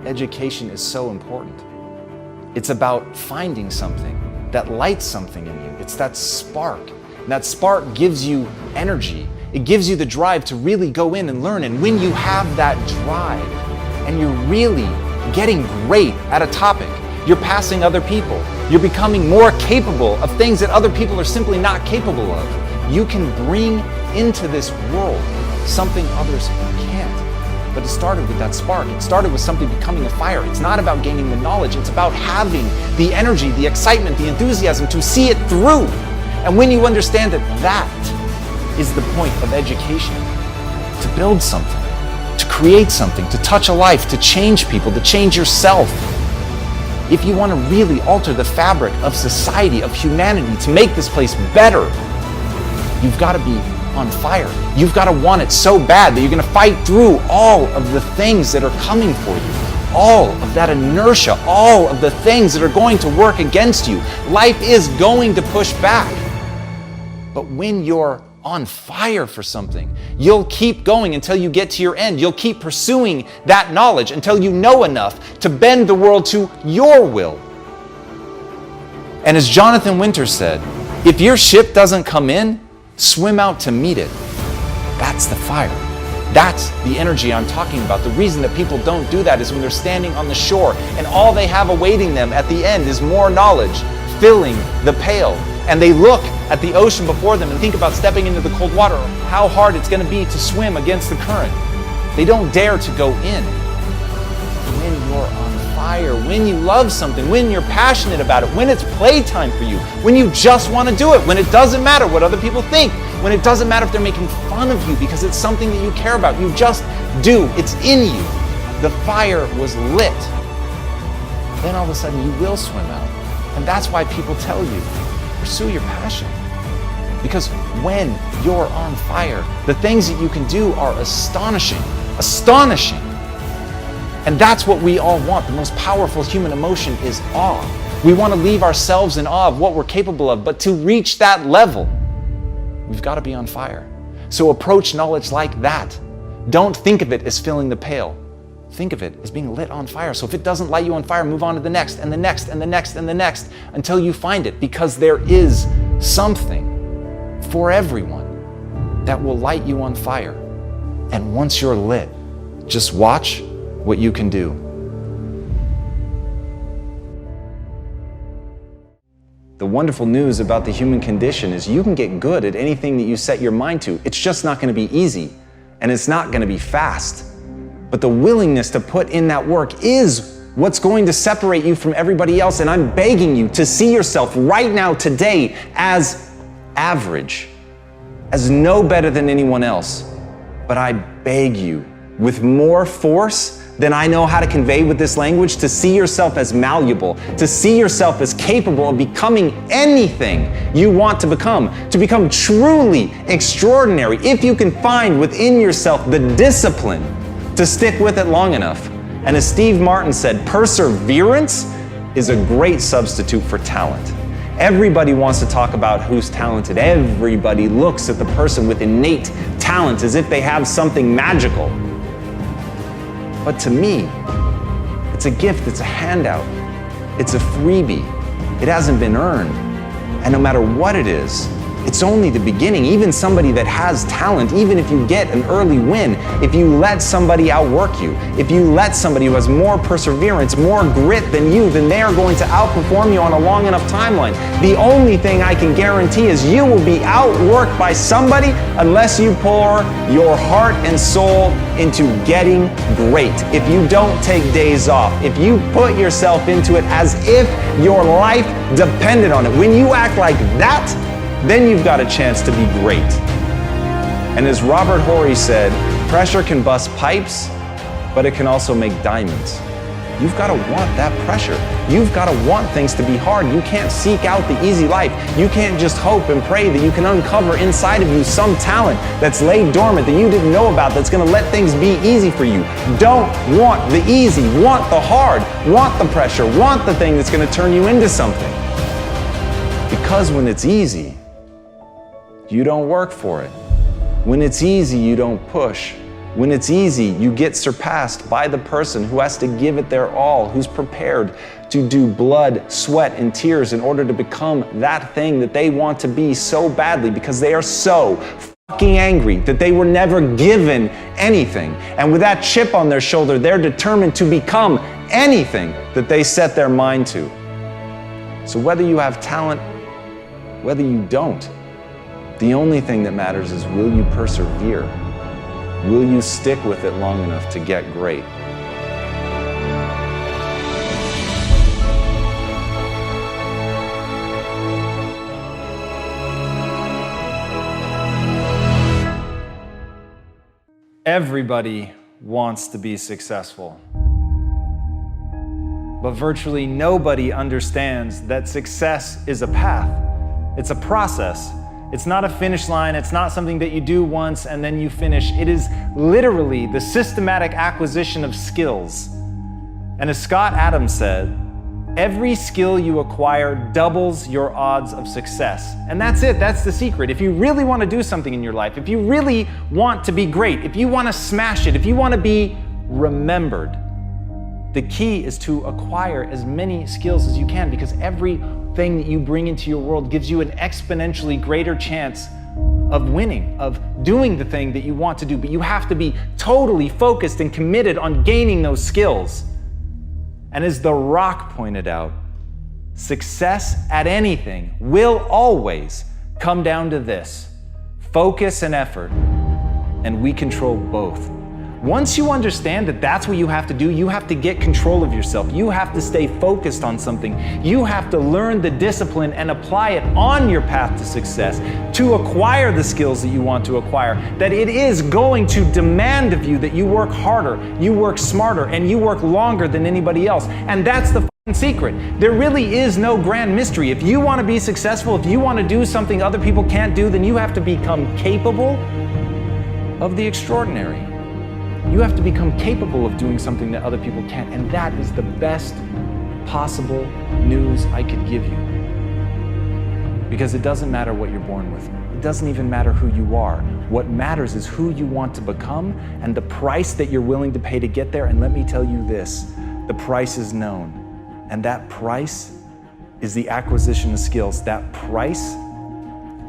education is so important. It's about finding something that lights something in you. It's that spark. And that spark gives you energy. It gives you the drive to really go in and learn. And when you have that drive and you're really getting great at a topic, you're passing other people. You're becoming more capable of things that other people are simply not capable of. You can bring into this world something others can't. But it started with that spark. It started with something becoming a fire. It's not about gaining the knowledge. It's about having the energy, the excitement, the enthusiasm to see it through. And when you understand that that is the point of education, to build something, to create something, to touch a life, to change people, to change yourself. If you want to really alter the fabric of society, of humanity, to make this place better, you've got to be on fire. You've got to want it so bad that you're going to fight through all of the things that are coming for you, all of that inertia, all of the things that are going to work against you. Life is going to push back. But when you're on fire for something, you'll keep going until you get to your end. You'll keep pursuing that knowledge until you know enough to bend the world to your will. And as Jonathan Winters said, if your ship doesn't come in, swim out to meet it. That's the fire. That's the energy I'm talking about. The reason that people don't do that is when they're standing on the shore and all they have awaiting them at the end is more knowledge filling the pail. And they look at the ocean before them and think about stepping into the cold water, how hard it's going to be to swim against the current. They don't dare to go in. When you're on fire, when you love something, when you're passionate about it, when it's playtime for you, when you just want to do it, when it doesn't matter what other people think, when it doesn't matter if they're making fun of you because it's something that you care about, you just do. It's in you. The fire was lit. Then all of a sudden you will swim out. And that's why people tell you, pursue your passion. Because when you're on fire, the things that you can do are astonishing. Astonishing. And that's what we all want. The most powerful human emotion is awe. We want to leave ourselves in awe of what we're capable of, but to reach that level, we've got to be on fire. So approach knowledge like that. Don't think of it as filling the pail. Think of it as being lit on fire. So if it doesn't light you on fire, move on to the next, and the next, and the next, and the next, until you find it, because there is something for everyone that will light you on fire. And once you're lit, just watch what you can do. The wonderful news about the human condition is you can get good at anything that you set your mind to. It's just not going to be easy, and it's not going to be fast. But the willingness to put in that work is what's going to separate you from everybody else. And I'm begging you to see yourself right now, today, as average, as no better than anyone else. But I beg you, with more force than I know how to convey with this language, to see yourself as malleable, to see yourself as capable of becoming anything you want to become truly extraordinary, if you can find within yourself the discipline to stick with it long enough. And as Steve Martin said, perseverance is a great substitute for talent. Everybody wants to talk about who's talented. Everybody looks at the person with innate talent as if they have something magical. But to me, it's a gift, it's a handout, it's a freebie. It hasn't been earned. And no matter what it is, it's only the beginning. Even somebody that has talent, even if you get an early win, if you let somebody outwork you, if you let somebody who has more perseverance, more grit than you, then they are going to outperform you on a long enough timeline. The only thing I can guarantee is you will be outworked by somebody unless you pour your heart and soul into getting great. If you don't take days off, if you put yourself into it as if your life depended on it, when you act like that, then you've got a chance to be great. And as Robert Horry said, pressure can bust pipes, but it can also make diamonds. You've got to want that pressure. You've got to want things to be hard. You can't seek out the easy life. You can't just hope and pray that you can uncover inside of you some talent that's laid dormant that you didn't know about that's going to let things be easy for you. Don't want the easy. Want the hard. Want the pressure. Want the thing that's going to turn you into something. Because when it's easy, you don't work for it. When it's easy, you don't push. When it's easy, you get surpassed by the person who has to give it their all, who's prepared to do blood, sweat, and tears in order to become that thing that they want to be so badly because they are so fucking angry that they were never given anything. And with that chip on their shoulder, they're determined to become anything that they set their mind to. So whether you have talent, whether you don't, the only thing that matters is, will you persevere? Will you stick with it long enough to get great? Everybody wants to be successful, but virtually nobody understands that success is a path. It's a process. It's not a finish line. It's not something that you do once and then you finish. It is literally the systematic acquisition of skills. And as Scott Adams said, every skill you acquire doubles your odds of success. And that's it. That's the secret. If you really want to do something in your life, if you really want to be great, if you want to smash it, if you want to be remembered, the key is to acquire as many skills as you can, because everything that you bring into your world gives you an exponentially greater chance of winning, of doing the thing that you want to do. But you have to be totally focused and committed on gaining those skills. And as The Rock pointed out, success at anything will always come down to this: focus and effort, and we control both. Once you understand that that's what you have to do, you have to get control of yourself. You have to stay focused on something. You have to learn the discipline and apply it on your path to success to acquire the skills that you want to acquire. That it is going to demand of you that you work harder, you work smarter, and you work longer than anybody else. And that's the secret. There really is no grand mystery. If you want to be successful, if you want to do something other people can't do, then you have to become capable of the extraordinary. You have to become capable of doing something that other people can't. And that is the best possible news I could give you. Because it doesn't matter what you're born with. It doesn't even matter who you are. What matters is who you want to become and the price that you're willing to pay to get there. And let me tell you this, the price is known. And that price is the acquisition of skills. That price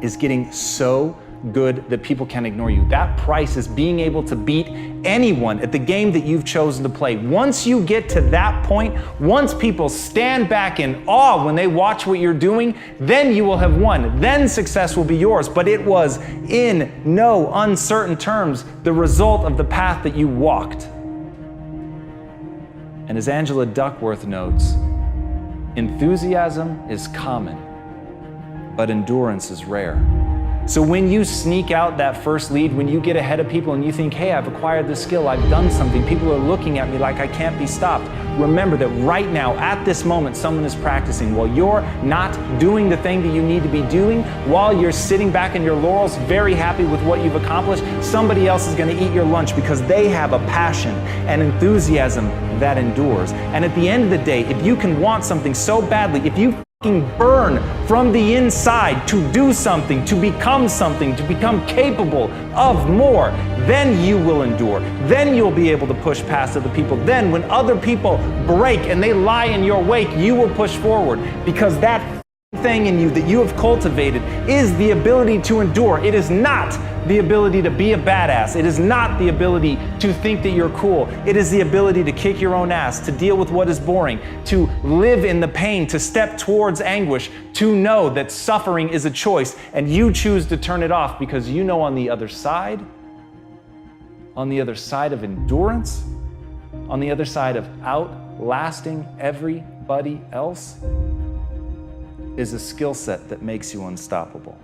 is getting so good that people can ignore you. That price is being able to beat anyone at the game that you've chosen to play. Once you get to that point, once people stand back in awe when they watch what you're doing, then you will have won. Then success will be yours. But it was in no uncertain terms the result of the path that you walked. And as Angela Duckworth notes, enthusiasm is common, but endurance is rare. So when you sneak out that first lead, when you get ahead of people and you think, hey, I've acquired this skill, I've done something, people are looking at me like I can't be stopped. Remember that right now, at this moment, someone is practicing. While you're not doing the thing that you need to be doing, while you're sitting back in your laurels, very happy with what you've accomplished, somebody else is going to eat your lunch because they have a passion and enthusiasm that endures. And at the end of the day, if you can want something so badly, if you burn from the inside to do something, to become capable of more, then you will endure. Then you'll be able to push past other people. Then when other people break and they lie in your wake, you will push forward, because that thing in you that you have cultivated is the ability to endure. It is not the ability to be a badass. It is not the ability to think that you're cool. It is the ability to kick your own ass, to deal with what is boring, to live in the pain, to step towards anguish, to know that suffering is a choice and you choose to turn it off, because you know on the other side of endurance, on the other side of outlasting everybody else, is a skill set that makes you unstoppable.